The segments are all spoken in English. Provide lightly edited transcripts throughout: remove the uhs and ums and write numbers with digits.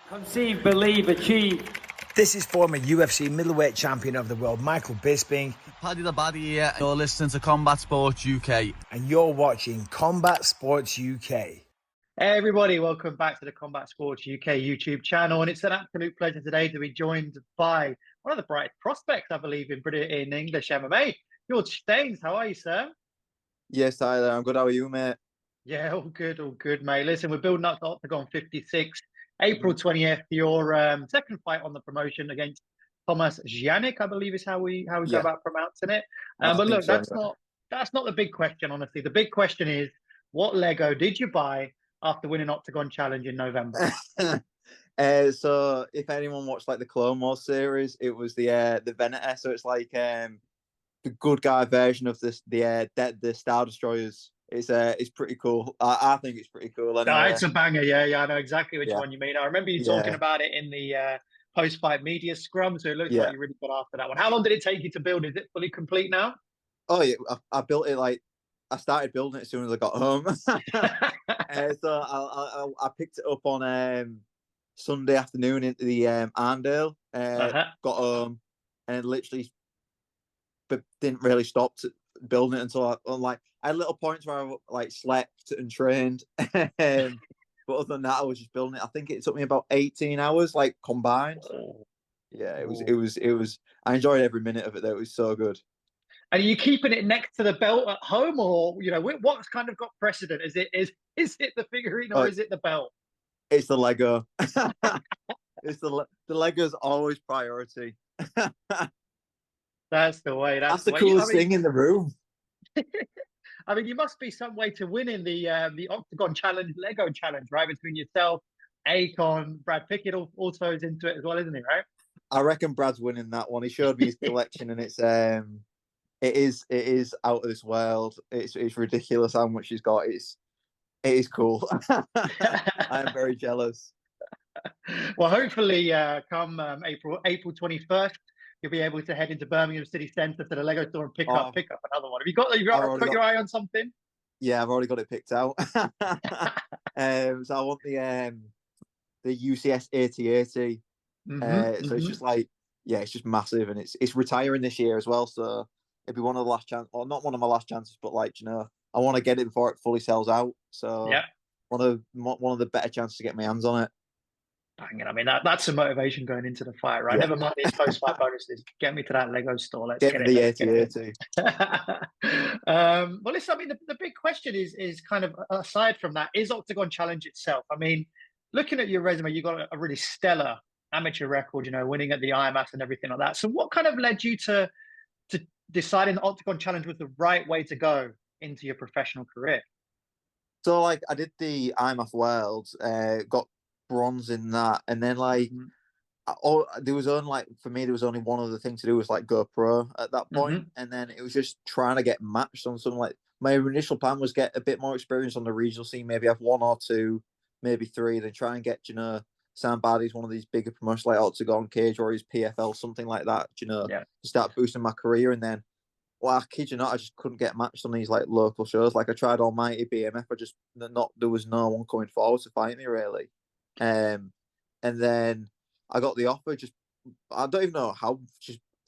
Conceive, believe, achieve. This is former UFC middleweight champion of the world, Michael Bisping. Paddy the Baddy here. You're listening to Combat Sports UK. And you're watching Combat Sports UK. Hey everybody, welcome back to the Combat Sports UK YouTube channel. And it's an absolute pleasure today to be joined by one of the brightest prospects, I believe, in English MMA. George Staines, how are you, sir? Yes, Tyler, I'm good. How are you, mate? Yeah, all good, mate. Listen, we're building up to Octagon 56. April 20th, your second fight on the promotion against Thomas Janik, I believe is how we go about pronouncing it. But look, that's not the big question, honestly. The big question is, what Lego did you buy after winning Octagon Challenge in November? So if anyone watched like the Clone Wars series, it was the Venator. So it's like the good guy version of the Star Destroyers. It's pretty cool. I think it's pretty cool. Anyway. No, it's a banger. Yeah, I know exactly which one you mean. I remember you talking about it in the post-fight media scrum. So it looks like you really got after that one. How long did it take you to build? Is it fully complete now? Oh yeah, I built it I started building it as soon as I got home. So I picked it up on Sunday afternoon into the Arndale. Got home and literally, but didn't really stop building it until I had little points where I slept and trained. But other than that, I was just building it. I think it took me about 18 hours, combined. Yeah, it was. I enjoyed every minute of it. Though it was so good. And are you keeping it next to the belt at home, or what's kind of got precedent? Is it the figurine or is it the belt? It's the Lego. It's the Lego's always priority. That's the way. That's the coolest thing in the room. I mean, you must be some way to win in the Octagon Challenge, Lego Challenge, right? Between yourself, Akon, Brad Pickett also is into it as well, isn't he? Right? I reckon Brad's winning that one. He showed me his collection, and it is out of this world. It's ridiculous how much he's got. It is cool. I am very jealous. Well, hopefully, come April 21st. You'll be able to head into Birmingham City Centre to the Lego store and pick up another one. Have you got your eye on something? Yeah, I've already got it picked out. So I want the UCS 8080. So it's just it's just massive, and it's retiring this year as well. So it'd be one of the last chance, or not one of my last chances, but I want to get it before it fully sells out. So one of the better chances to get my hands on it. I mean, that's a motivation going into the fight, right? Never mind these post-fight bonuses. Get me to that Lego store. Let's get the it. Well, listen, I mean, the big question is kind of, aside from that, is Octagon Challenge itself? I mean, looking at your resume, you got a really stellar amateur record, winning at the IMMAF and everything like that. So what kind of led you to deciding the Octagon Challenge was the right way to go into your professional career? So, I did the IMMAF Worlds, got bronze in that, and then there was only for me there was only one other thing to do, was go pro at that point. And then it was just trying to get matched on something. My initial plan was get a bit more experience on the regional scene, maybe have 1 or 2, maybe 3, then try and get somebody's one of these bigger promotions like Octagon, Cage Warriors, PFL, something like that, to start boosting my career. And then, well, I kid you not, I just couldn't get matched on these local shows. I tried Almighty BMF, there was no one coming forward to fight me really. And then I got the offer. I don't even know how.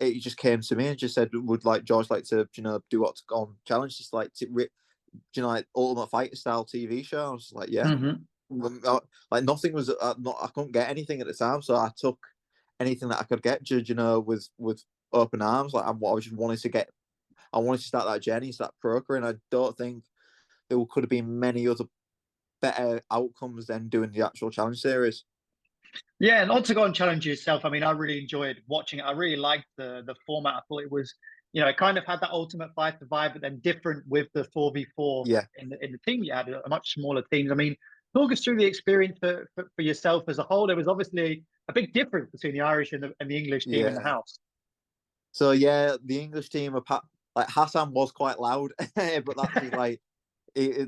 It just came to me and just said, "Would George like to do Octagon Challenge, just Ultimate Fighter style TV show?" I was just like, "Yeah." Nothing was. I couldn't get anything at the time, so I took anything that I could get. With open arms. I just wanted to get. I wanted to start that journey, start pro career, and I don't think there could have been many other better outcomes than doing the actual challenge series. Yeah, and Octagon Challenge itself, I mean, I really enjoyed watching it. I really liked the format. I thought it was, it kind of had that Ultimate Fighter vibe, but then different with the 4v4 in the team. You had a much smaller teams. I mean, talk us through the experience for yourself as a whole. There was obviously a big difference between the Irish and the English team in the house. So the English team, Hassan was quite loud, but that's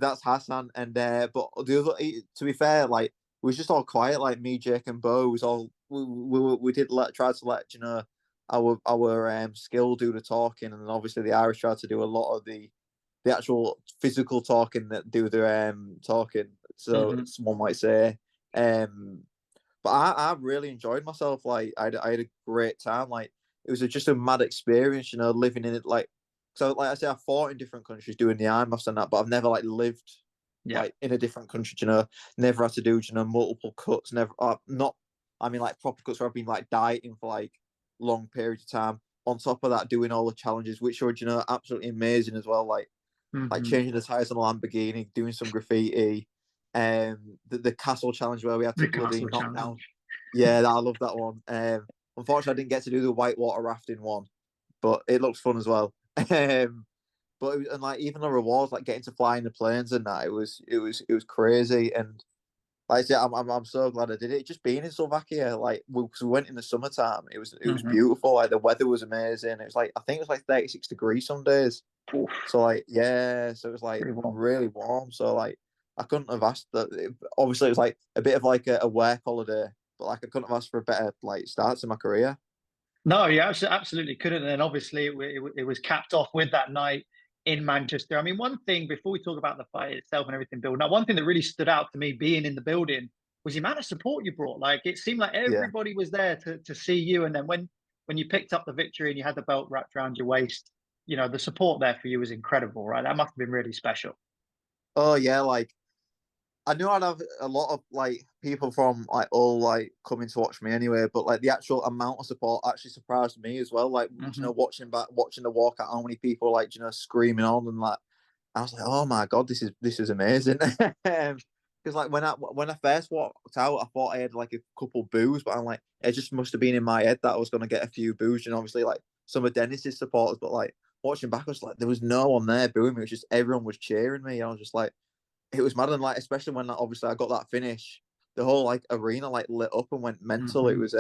that's Hassan. And but the other, to be fair, we was just all quiet. Me, Jake, and Bo was all we did try to let our skill do the talking, and then obviously the Irish tried to do a lot of the actual physical talking that do their talking. So someone might say, But I really enjoyed myself. Like I had a great time. Like it was just a mad experience, living in it. Like so, like I say, I fought in different countries doing the IMMAFs and that, but I've never like lived like in a different country. Never had to do multiple cuts. Never not. I mean, like proper cuts where I've been like dieting for like long periods of time. On top of that, doing all the challenges, which were absolutely amazing as well. Like changing the tires on a Lamborghini, doing some graffiti, the castle challenge where we had to bloody knock down. Yeah, I love that one. Unfortunately, I didn't get to do the whitewater rafting one, but it looks fun as well. But and like even the rewards, like getting to fly in the planes and that, it was crazy. And like I said, I'm so glad I did it. Just being in Slovakia, like we went in the summertime, it was beautiful. Like the weather was amazing. It was like I think it was like 36 degrees some days. Oof. So like so it was like really warm. So like I couldn't have asked that. Obviously, it was like a bit of like a work holiday, but like I couldn't have asked for a better like start to my career. No, you absolutely couldn't. And obviously, it was capped off with that night in Manchester. I mean, one thing before we talk about the fight itself and everything, Bill. Now, one thing that really stood out to me being in the building was the amount of support you brought. Like it seemed like everybody was there to see you. And then when you picked up the victory and you had the belt wrapped around your waist, the support there for you was incredible, right? That must have been really special. Oh yeah, like I knew I'd have a lot of like people from like all like coming to watch me anyway, but like the actual amount of support actually surprised me as well. Like watching the walkout, how many people like screaming on and like I was like, oh my god, this is amazing. Because like when I first walked out, I thought I had like a couple boos, but I'm like, it just must have been in my head that I was gonna get a few boos, and obviously like some of Dennis's supporters, but like watching back, I was like, there was no one there booing me. It was just everyone was cheering me. I was just like, it was mad, and like especially when like, obviously I got that finish, the whole like arena like lit up and went mental. It was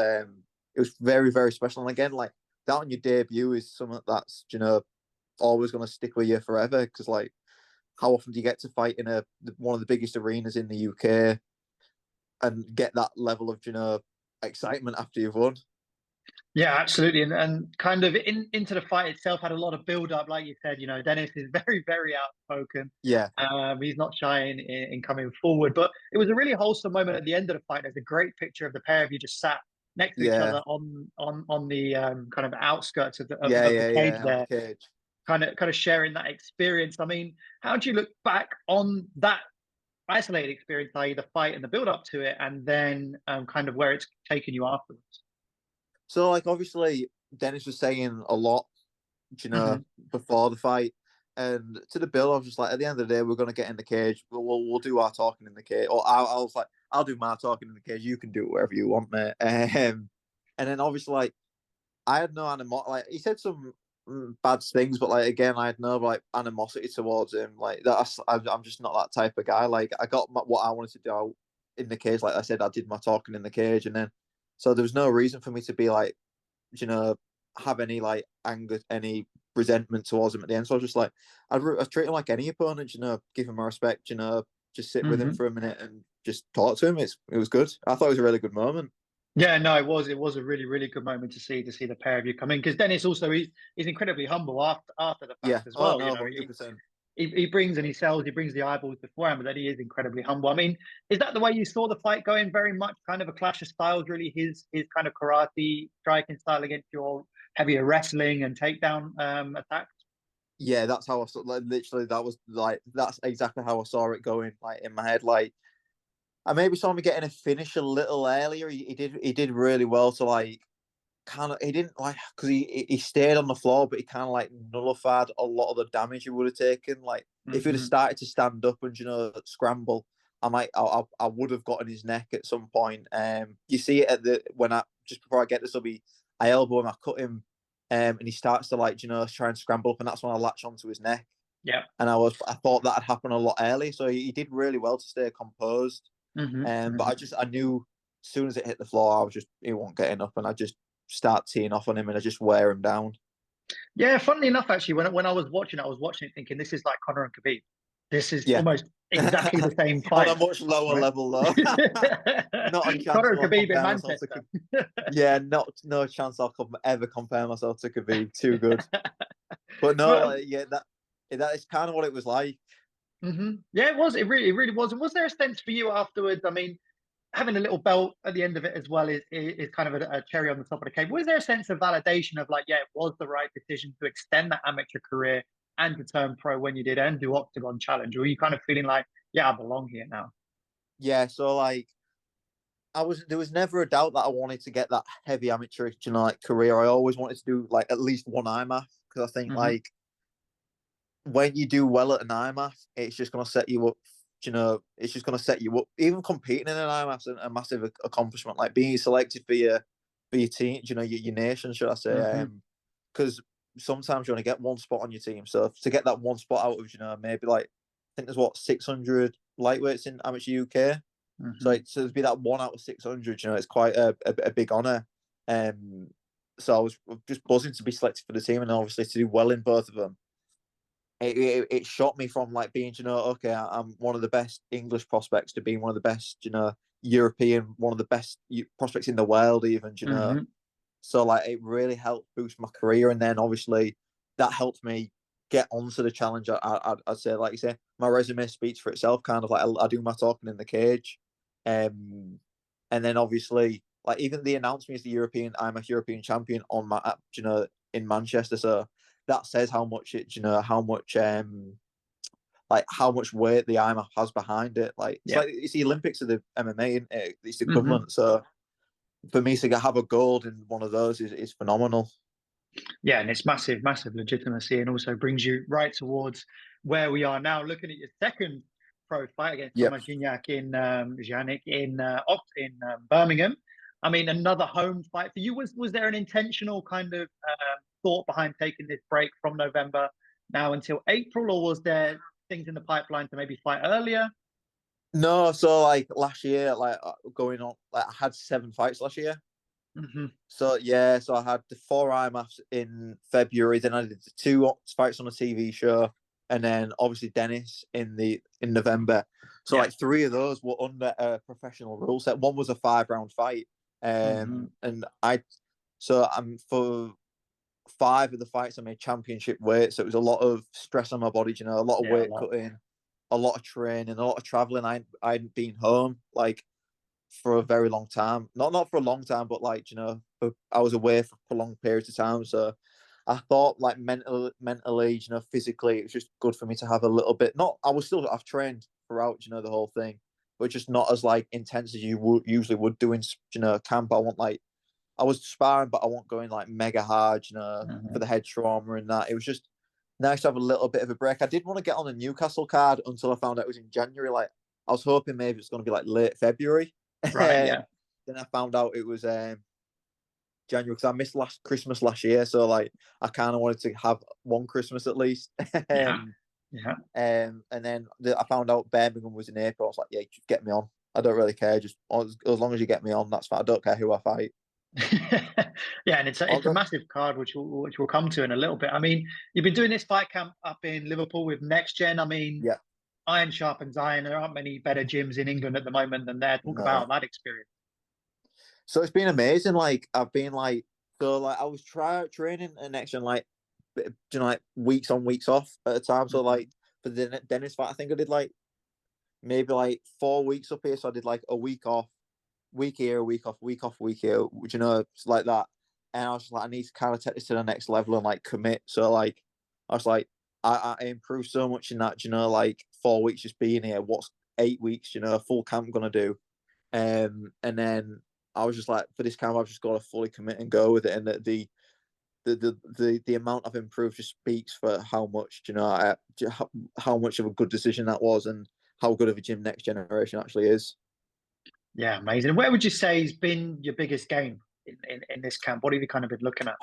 very very special, and again like that on your debut is something that's always gonna stick with you forever because like how often do you get to fight in one of the biggest arenas in the UK and get that level of excitement after you've won? Yeah, absolutely. And kind of into the fight itself had a lot of build up. Like you said, Dennis is very, very outspoken. Yeah. He's not shy in coming forward. But it was a really wholesome moment at the end of the fight. There's a great picture of the pair of you just sat next to each other on the kind of outskirts of the cage there. The cage. Kind of sharing that experience. I mean, how do you look back on that isolated experience, i.e. the fight and the build up to it, and then kind of where it's taken you afterwards? So like obviously Dennis was saying a lot, before the fight, and to the build, I was just like, at the end of the day, we're gonna get in the cage. We'll do our talking in the cage, or I was like, I'll do my talking in the cage. You can do it wherever you want, mate. And then obviously like I had no animosity. Like he said some bad things, but like again, I had no like animosity towards him. Like I'm just not that type of guy. Like I got what I wanted to do out in the cage. Like I said, I did my talking in the cage, and then so there was no reason for me to be like, have any like anger, any resentment towards him at the end. So I was just like, I treat him like any opponent. Give him my respect. Just sit with him for a minute and just talk to him. It was good. I thought it was a really good moment. Yeah, no, it was a really, really good moment to see the pair of you come in, because Dennis also he's incredibly humble after the fact as well. No, 100%. He brings and he sells, he brings the eyeballs beforehand, but then he is incredibly humble. I mean, is that the way you saw the fight going? Very much kind of a clash of styles, really. His kind of karate striking style against your heavier wrestling and takedown attacks. Yeah, that's how I saw. Like, literally, that's exactly how I saw it going. Like in my head, like I maybe saw him getting a finish a little earlier. He did really well to like kind of he didn't like because he stayed on the floor, but he kind of like nullified a lot of the damage he would have taken. Like if he'd have started to stand up and scramble, I would have gotten his neck at some point. You see it at just before I get this, I elbow him, I cut him, and he starts to like try and scramble up, and that's when I latch onto his neck. Yeah, and I thought that had happened a lot earlier, so he did really well to stay composed. But I knew as soon as it hit the floor, he wasn't getting up, and I just start teeing off on him and I just wear him down. Yeah, funnily enough, actually, when I was watching it thinking this is like Conor and Khabib. This is almost exactly the same fight. On a much lower level, though. Not a chance. Conor and Khabib in Manchester. No chance I'll ever compare myself to Khabib. Too good. But no, that is kind of what it was like. Yeah, it was. It really was. And was there a sense for you afterwards? I mean, having a little belt at the end of it as well is kind of a cherry on the top of the cake. Was there a sense of validation of like, yeah, it was the right decision to extend that amateur career and to turn pro when you did and do Octagon Challenge? Or were you kind of feeling like, yeah, I belong here now? Yeah, so like there was never a doubt that I wanted to get that heavy amateur, like career. I always wanted to do like at least one IMMAF, because I think like when you do well at an IMMAF, it's just going to set you up. It's just going to set you up. Even competing in an IMMAF's a massive accomplishment. Like being selected for your team, your nation, should I say? Because sometimes you only get one spot on your team. So to get that one spot out of, maybe like I think there's 600 lightweights in amateur UK. So to be that 1 out of 600, it's quite a big honour. So I was just buzzing to be selected for the team, and obviously to do well in both of them. It shot me from like being, okay, I'm one of the best English prospects to being one of the best, European, one of the best prospects in the world, even, So like it really helped boost my career, and then obviously that helped me get onto the challenge. I'd say, like you say, my resume speaks for itself. Kind of like I do my talking in the cage, and then obviously like even they announced me as I'm a European champion on my app, in Manchester. So that says how much how much weight the IMMAF has behind it. Like it's the Olympics of the MMA, isn't it? It's equivalent. So for me to have a gold in one of those is phenomenal. Yeah, and it's massive legitimacy, and also brings you right towards where we are now. Looking at your second pro fight against Thomas Gignac in Birmingham. I mean, another home fight for you. Was there an intentional kind of thought behind taking this break from November now until April, or was there things in the pipeline to maybe fight earlier? No, so like last year, like going on, like I had 7 fights last year. So yeah, so I had the 4 IMMAFs in February, then I did the 2 fights on a TV show, and then obviously Dennis in November. So like 3 of those were under a professional rule set. One was a 5-round fight, and I'm for 5 of the fights I made championship weight, so it was a lot of stress on my body, a lot of weight cutting, a lot of training, a lot of traveling. I hadn't been home like for a very long time. Not for a long time, but like, I was away for prolonged periods of time. So I thought like mentally, physically, it was just good for me to have a little bit. I've trained throughout, the whole thing, but just not as like intense as you usually would do in, camp. I was sparring, but I wasn't going like mega hard, for the head trauma and that. It was just nice to have a little bit of a break. I did want to get on the Newcastle card until I found out it was in January. Like I was hoping maybe it's going to be like late February. Right, yeah. Then I found out it was January, because I missed Christmas last year. So like I kind of wanted to have one Christmas at least. And then I found out Birmingham was in April. I was like, yeah, just get me on. I don't really care. Just as long as you get me on, that's fine. I don't care who I fight. Yeah, and it's a massive card, which we'll come to in a little bit. I mean, you've been doing this fight camp up in Liverpool with NextGen. I mean, iron sharpens iron. There aren't many better gyms in England at the moment than there. Talk about that experience. So it's been amazing. Like I've been like, so like I was training at NextGen like, like weeks on, weeks off at a time. So like for the Dennis fight, I think I did like maybe like 4 weeks up here. So I did like a week off, week here, a week off, week off, week here. It's like that. And I was just like, I need to kind of take this to the next level and like commit. So like I was like, I improved so much in that, like 4 weeks just being here. What's 8 weeks, full camp gonna do? And then I was just like, for this camp, I've just got to fully commit and go with it. And the amount I've improved just speaks for how much, how much of a good decision that was, and how good of a gym Next Generation actually is. Yeah, amazing. Where would you say has been your biggest gain in this camp? What have you kind of been looking at?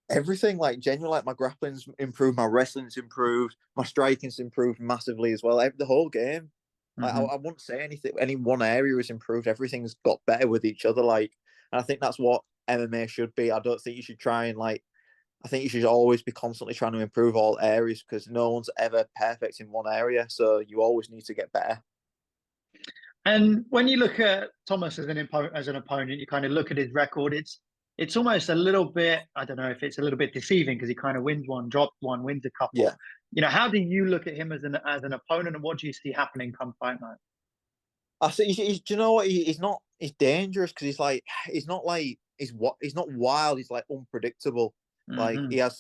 Everything, like genuinely, like my grappling's improved, my wrestling's improved, my striking's improved massively as well. The whole game, like, I wouldn't say any one area has improved. Everything's got better with each other. Like, and I think that's what MMA should be. I don't think you should try and I think you should always be constantly trying to improve all areas, because no one's ever perfect in one area. So you always need to get better. And when you look at Thomas as an opponent, you kind of look at his record. It's almost a little bit, I don't know if it's a little bit deceiving, because he kind of wins one, drops one, wins a couple. Yeah. How do you look at him as an opponent, and what do you see happening come fight night? I say, do you know what? He's not. He's dangerous because he's not like he's not wild. He's like unpredictable. Like Hmm. he has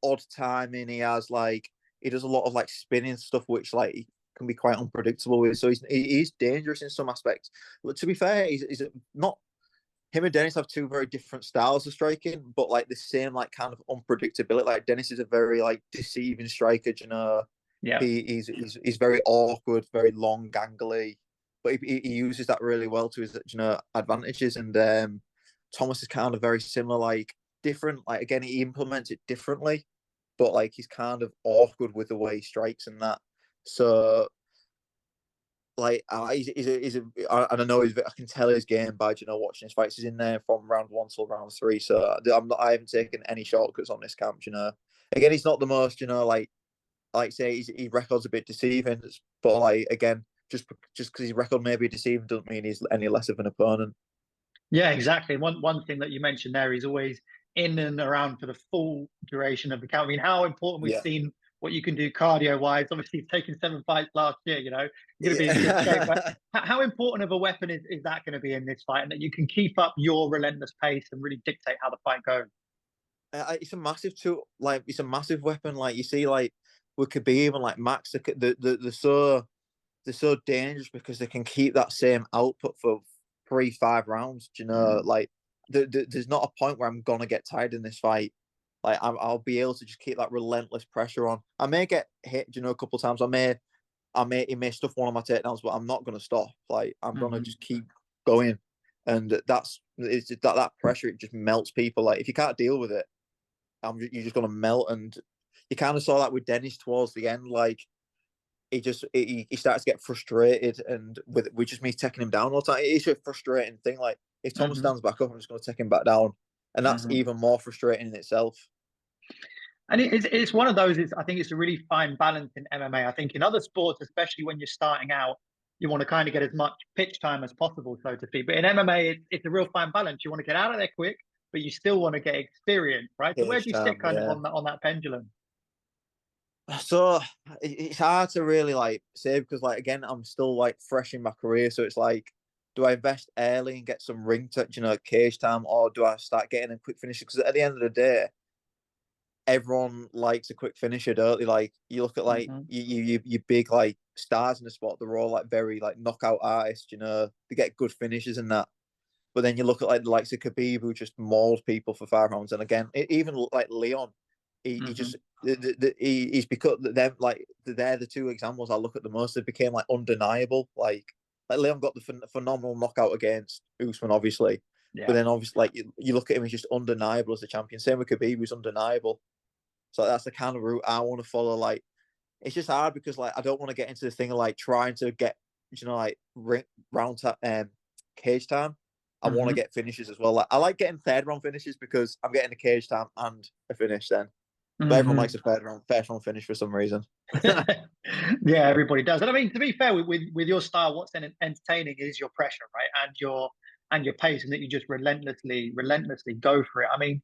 odd timing. He does a lot of like spinning stuff, which like he can be quite unpredictable with. So he's dangerous in some aspects. But to be fair, he's not. Him and Dennis have two very different styles of striking, but like the same like kind of unpredictability. Like Dennis is a very like deceiving striker. You know, Yeah. he's very awkward, very long, gangly, but he uses that really well to his advantages. And Thomas is kind of very similar, like different. Like again, he implements it differently, but like he's kind of awkward with the way he strikes and that. So like and I know I can tell his game by watching his fights. He's in there from round 1 till round 3. So I haven't taken any shortcuts on this camp. Again, he's not the most like say his record's a bit deceiving, but like again, just because his record may be deceiving doesn't mean he's any less of an opponent. Yeah, exactly. One thing that you mentioned there, he's always in and around for the full duration of the count. I mean, how important we've Yeah. seen what you can do cardio wise. Obviously, you've taken 7 fights last year. You're going to be in good shape. But how important of a weapon is that going to be in this fight, and that you can keep up your relentless pace and really dictate how the fight goes? It's a massive tool. Like it's a massive weapon. Like you see, like with Khabib and like Max, they're so dangerous because they can keep that same output for 3-5 rounds. Like there's not a point where I'm gonna get tired in this fight. Like I'll be able to just keep that relentless pressure on. I may get hit, a couple of times. He may stuff one of my takedowns, but I'm not gonna stop. Like I'm gonna just keep going, and it's that pressure. It just melts people. Like if you can't deal with it, you're just gonna melt. And you kind of saw that with Dennis towards the end. Like he starts to get frustrated, and with just me taking him down all the time. It's a frustrating thing. Like if Thomas stands back up, I'm just going to take him back down, and that's even more frustrating in itself. And it's one of those. I think it's a really fine balance in MMA. I think in other sports, especially when you're starting out, you want to kind of get as much pitch time as possible, so to speak. But in MMA, it's a real fine balance. You want to get out of there quick, but you still want to get experience, right? So where Cage do you sit time, kind of yeah. on that pendulum? So it's hard to really like say because like again, I'm still like fresh in my career, so it's like, do I invest early and get some ring touch, cage time, or do I start getting a quick finish? Because at the end of the day, everyone likes a quick finisher, don't they? Like you look at like you big like stars in the sport, they're all like very like knockout artists, they get good finishes and that. But then you look at like the likes of Khabib, who just mauled people for 5 rounds, and again, even like Leon, he just he's because them like they're the two examples I look at the most. They became like undeniable. Like Leon got the phenomenal knockout against Usman, obviously, but then obviously like you look at him, he's just undeniable as a champion. Same with Khabib, who's undeniable. So that's the kind of route I want to follow. Like it's just hard because like I don't want to get into the thing of like trying to get like round cage time. I want to get finishes as well. Like I like getting 3rd round finishes because I'm getting a cage time and a finish then. But everyone likes a first round finish for some reason. Yeah, everybody does. And I mean, to be fair, with your style, what's entertaining is your pressure, right? And your pace, and that you just relentlessly go for it. I mean,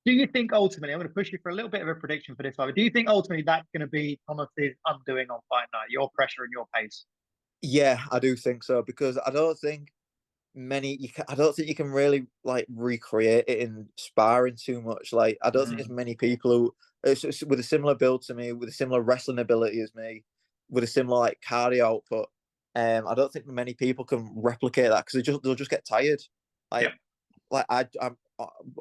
do you think ultimately, I'm going to push you for a little bit of a prediction for this fight, but do you think ultimately that's going to be Thomas's undoing on fight night, your pressure and your pace? Yeah, I do think so because I don't think you can really like recreate it in sparring too much. Like I don't think there's many people who with a similar build to me, with a similar wrestling ability as me, with a similar like cardio output. I don't think many people can replicate that because they'll just get tired. Like I'm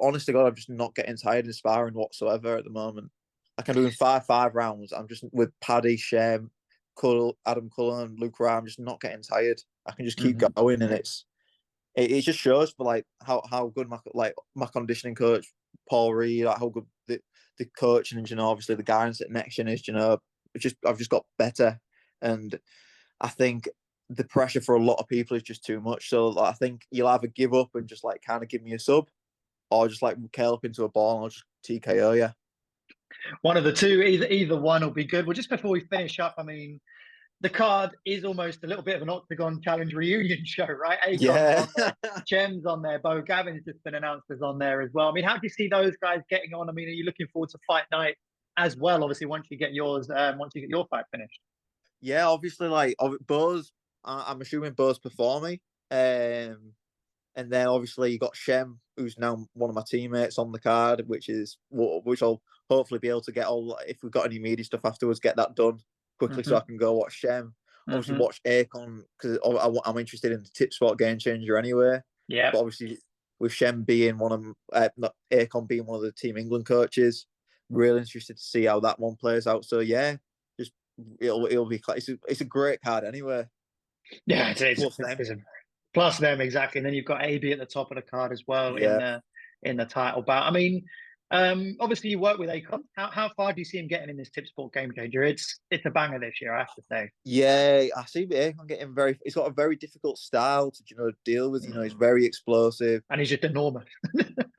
honest to God, I'm just not getting tired in sparring whatsoever at the moment. I can do in 5 rounds. I'm just with Paddy, Shem, Adam Cullen, Luke Ryan. I'm just not getting tired. I can just keep going, and it just shows for like how good my conditioning coach Paul Reed, like how good the coaching and obviously the guidance at NextGen is. I've just got better, and I think the pressure for a lot of people is just too much. So like, I think you'll either give up and just like kind of give me a sub, or just like curl up into a ball and I'll just TKO you. One of the two, either one will be good. Well, just before we finish up, I mean, the card is almost a little bit of an Octagon Challenge reunion show, right? Akon's on there, Chem's on there, Bo Gavin's just been announced as on there as well. I mean, how do you see those guys getting on? I mean, are you looking forward to fight night as well? Obviously, once you get your fight finished. Yeah, obviously, like Bo's I'm assuming Bo's before me. And then obviously you got Shem, who's now one of my teammates on the card, which I'll hopefully be able to get all, if we've got any media stuff afterwards, get that done quickly so I can go watch Shem. Obviously watch Akon, because I'm interested in the Tip Sport Game Changer anyway. Yeah. But obviously with Shem being Akon being one of the Team England coaches, really interested to see how that one plays out. So yeah, just it'll be, it's a great card anyway. Yeah, plus them, exactly. And then you've got AB at the top of the card as well in the title bout. I mean, obviously you work with Akon. How far do you see him getting in this Tip Sport Game Changer? It's a banger this year, I have to say. Yeah, I see Akon getting he's got a very difficult style to deal with. He's very explosive. And he's just enormous.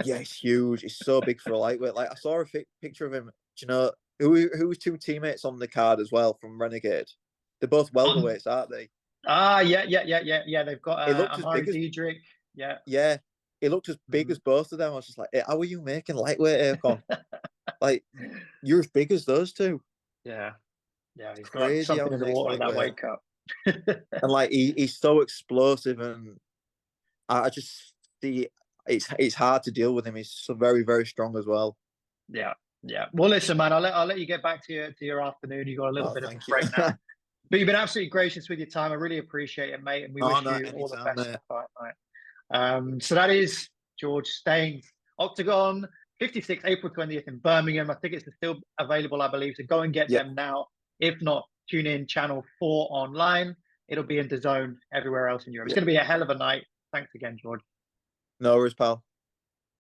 Yeah, he's huge. He's so big for a lightweight. Like, I saw a picture of him. Who was two teammates on the card as well from Renegade? They're both welterweights, aren't they? Yeah. They've got Amari Diedrich. Yeah. Yeah. He looked as big as both of them. I was just like, hey, how are you making lightweight, Akon? Like, you're as big as those two. Yeah. Yeah, he's crazy got something in the water in that weight cut. And like he's so explosive, and I just see it's hard to deal with him. He's so very, very strong as well. Yeah. Well, listen, man, I'll let you get back to your afternoon. You got a little bit of a break now. But you've been absolutely gracious with your time. I really appreciate it, mate. And we wish you all the best in the fight night. So that is George Staines, Octagon 56, April 20th in Birmingham. I think it's still available, I believe. So go and get them now. If not, tune in Channel 4 online. It'll be in DAZN everywhere else in Europe. It's going to be a hell of a night. Thanks again, George. No worries, pal.